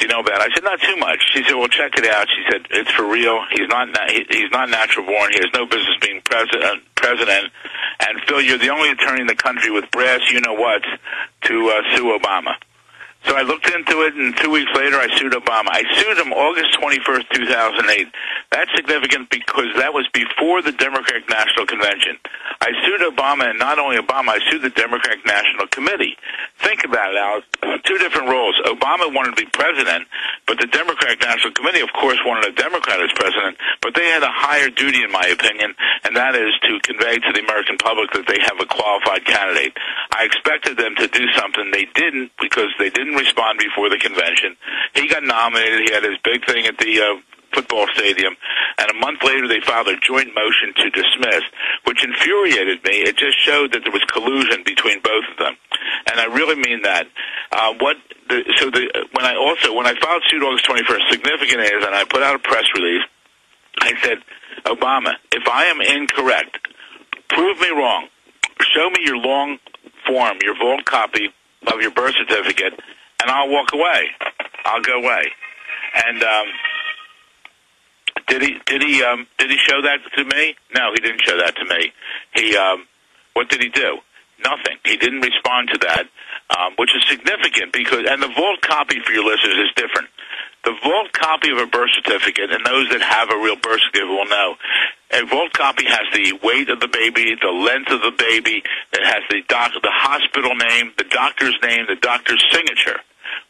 Do you know about it? I said, not too much. She said, well, check it out. She said, it's for real. He's not natural born. He has no business being president. And Phil, you're the only attorney in the country with brass you-know-what to sue Obama. So I looked into it, and 2 weeks later, I sued Obama. I sued him August 21st, 2008. That's significant because that was before the Democratic National Convention. I sued Obama, and not only Obama, I sued the Democratic National Committee. Think about it, Alex. Two different roles. Obama wanted to be president, but the Democratic National Committee, of course, wanted a Democrat as president, but they had a higher duty, in my opinion, and that is to convey to the American public that they have a qualified candidate. I expected them to do something. They didn't, because they didn't respond before the convention. He got nominated. He had his big thing at the football stadium, and a month later they filed a joint motion to dismiss, which infuriated me. It just showed that there was collusion between both of them, and I really mean that. When I filed suit August 21st, significant is, and I put out a press release, I said, Obama, if I am incorrect, prove me wrong. Show me your long form, your vault copy of your birth certificate, and I'll walk away. I'll go away. And did he show that to me? No, he didn't show that to me. What did he do? Nothing. He didn't respond to that, which is significant because, and the vault copy for your listeners is different. The vault copy of a birth certificate, and those that have a real birth certificate will know, a vault copy has the weight of the baby, the length of the baby, it has the hospital name, the doctor's signature.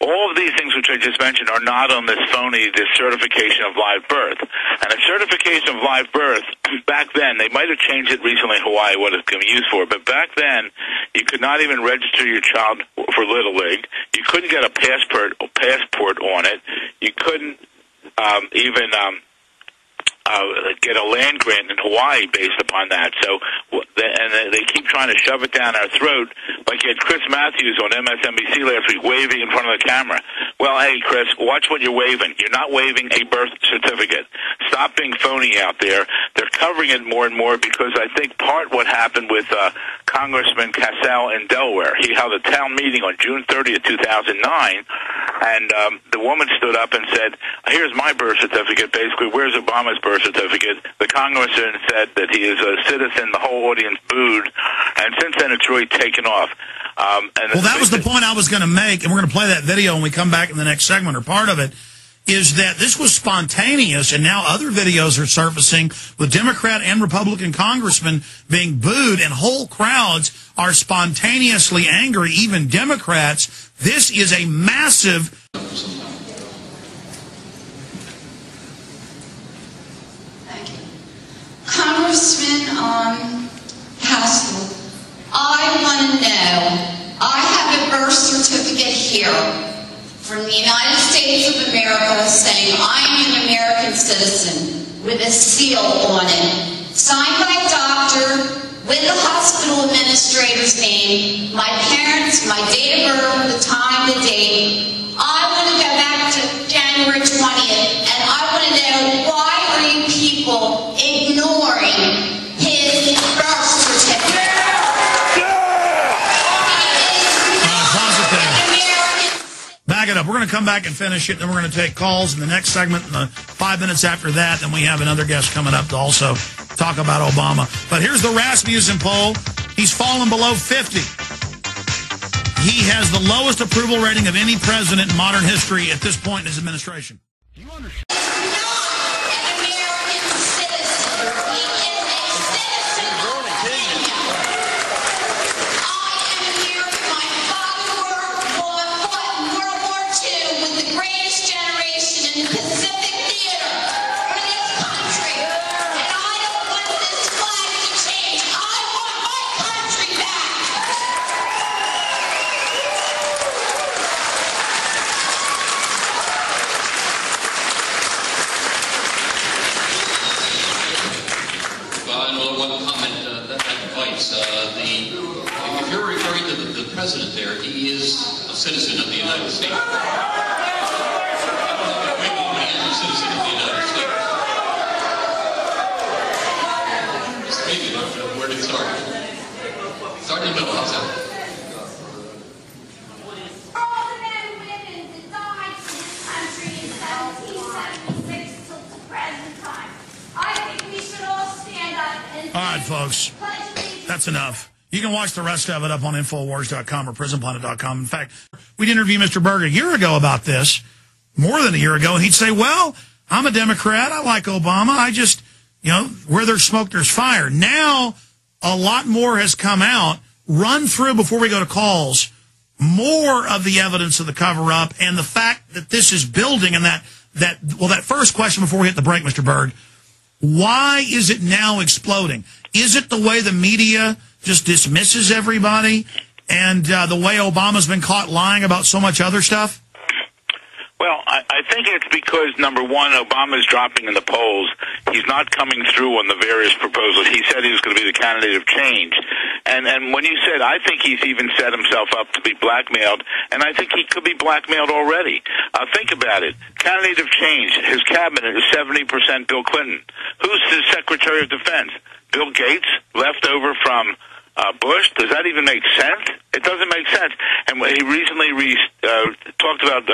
All of these things which I just mentioned are not on this certification of live birth. And a certification of live birth, back then, they might have changed it recently in Hawaii, what it's going to be used for, but back then, you could not even register your child for Little League. You couldn't get a passport on it. You couldn't even get a land grant in Hawaii based upon that. So, and they keep trying to shove it down our throat, like you had Chris Matthews on MSNBC last week waving in front of the camera. Well, hey, Chris, watch what you're waving. You're not waving a birth certificate. Stop being phony out there. They're covering it more and more because I think part what happened with Congressman Cassell in Delaware. He held a town meeting on June 30th, 2009, and the woman stood up and said, here's my birth certificate. Basically, where's Obama's birth certificate? The congressman said that he is a citizen. The whole audience booed, and since then it's really taken off. Well, that was the point I was going to make, and we're going to play that video when we come back in the next segment, or part of it, is that this was spontaneous, and now other videos are surfacing with Democrat and Republican congressmen being booed, and whole crowds are spontaneously angry, even Democrats. This is a massive... Congressman Hassel, I want to know, I have a birth certificate here from the United States of America saying I am an American citizen with a seal on it, signed by a doctor, with the hospital administrator's name, my parents, my date of birth, the time, the date. I want to go back to January 20th, and I want to know, why are you people ignoring his birth certificate? Back it up. We're going to come back and finish it, and then we're going to take calls in the next segment. And 5 minutes after that, then we have another guest coming up to also talk about Obama. But here's the Rasmussen poll. He's fallen below 50. He has the lowest approval rating of any president in modern history at this point in his administration. Do you understand? If you're referring to the president there, he is a citizen of the United States. He is a citizen of the United States. Maybe, where did it start? Start in the middle, how's that? All the men and women that died in this All right, folks. That's enough. You can watch the rest of it up on Infowars.com or PrisonPlanet.com. In fact, we did interview Mr. Berg a year ago about this, more than a year ago, and he'd say, well, I'm a Democrat. I like Obama. I just, where there's smoke, there's fire. Now, a lot more has come out. Run through, before we go to calls, more of the evidence of the cover-up and the fact that this is building, and that first question before we hit the break, Mr. Berg, why is it now exploding? Is it the way the media just dismisses everybody, and the way Obama's been caught lying about so much other stuff? Well, I think it's because, number one, Obama's dropping in the polls. He's not coming through on the various proposals. He said he was going to be the candidate of change. And when you said, I think he's even set himself up to be blackmailed, and I think he could be blackmailed already. Think about it. Candidate of change. His cabinet is 70% Bill Clinton. Who's his Secretary of Defense? Bill Gates, left over from Bush? Does that even make sense? It doesn't make sense. And he recently talked about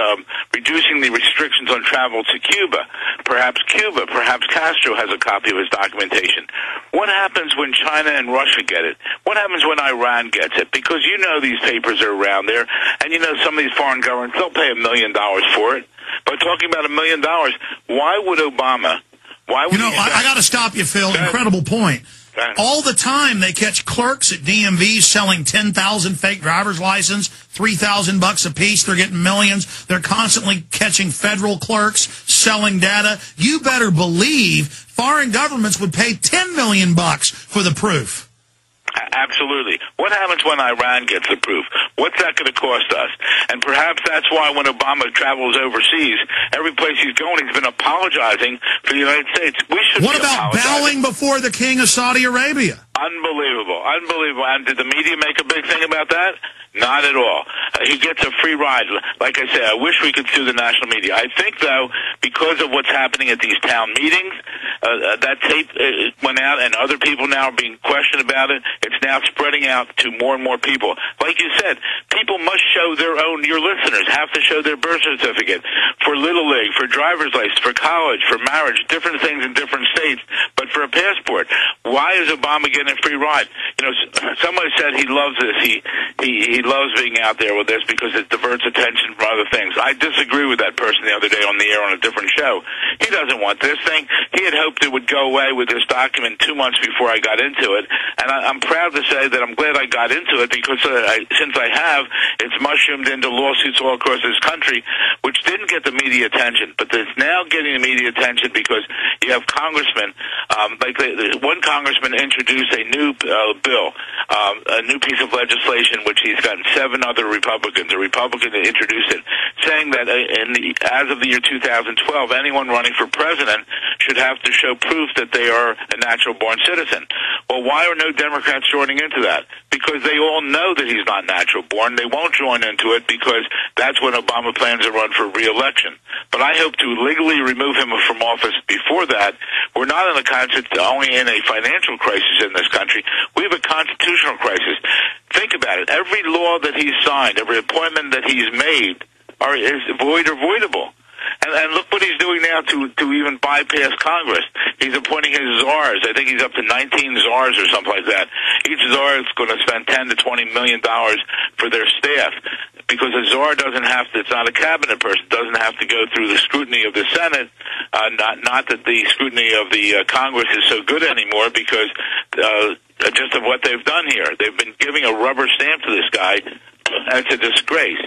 reducing the restrictions on travel to Cuba. Perhaps Castro has a copy of his documentation. What happens when China and Russia get it? What happens when Iran gets it? Because these papers are around there, and some of these foreign governments, they'll pay $1 million for it. But talking about $1 million, why would Obama? Why would I got to stop you, Phil. Incredible point. All the time they catch clerks at DMV selling 10,000 fake driver's license, $3,000 a piece. They're getting millions. They're constantly catching federal clerks selling data. You better believe foreign governments would pay $10 million for the proof. Absolutely. What happens when Iran gets the proof? What's that going to cost us? And perhaps that's why when Obama travels overseas, every place he's going, he's been apologizing for the United States. We should. What about bowing before the king of Saudi Arabia? Unbelievable. Unbelievable. And did the media make a big thing about that? Not at all. He gets a free ride. Like I said, I wish we could sue the national media. I think, though, because of what's happening at these town meetings, that tape went out, and other people now are being questioned about it. It's now spreading out to more and more people. Like you said, people must show their own, your listeners have to show their birth certificate for Little League, for driver's license, for college, for marriage, different things in different states, but for a passport. Why is Obama getting a free ride? Somebody said he loves this. He loves being out there with this because it diverts attention from other things. I disagree with that person the other day on the air on a different show. He doesn't want this thing. He had hoped it would go away with this document 2 months before I got into it, and I'm proud to say that I'm glad I got into it because since I have, it's mushroomed into lawsuits all across this country, which didn't get the media attention, but it's now getting the media attention because you have congressmen, one congressman introduced a new bill, a new piece of legislation, which he's gotten 7 other Republicans, a Republican that introduced it, saying that as of the year 2012, anyone running for president should have to show proof that they are a natural-born citizen. Well, why are no Democrats joining into that? Because they all know that he's not natural-born. They won't join into it because that's when Obama plans to run for re-election. But I hope to legally remove him from office before that. We're not only in a financial crisis in this country. We have a constitutional crisis. Think about it. Every law that he's signed, every appointment that he's made is void or voidable. And look what he's doing now to even bypass Congress. He's appointing his czars. I think he's up to 19 czars or something like that. Each czar is going to spend $10 to $20 million for their staff because a czar doesn't have to, it's not a cabinet person, doesn't have to go through the scrutiny of the Senate. Not that the scrutiny of the Congress is so good anymore because just of what they've done here. They've been giving a rubber stamp to this guy. That's a disgrace.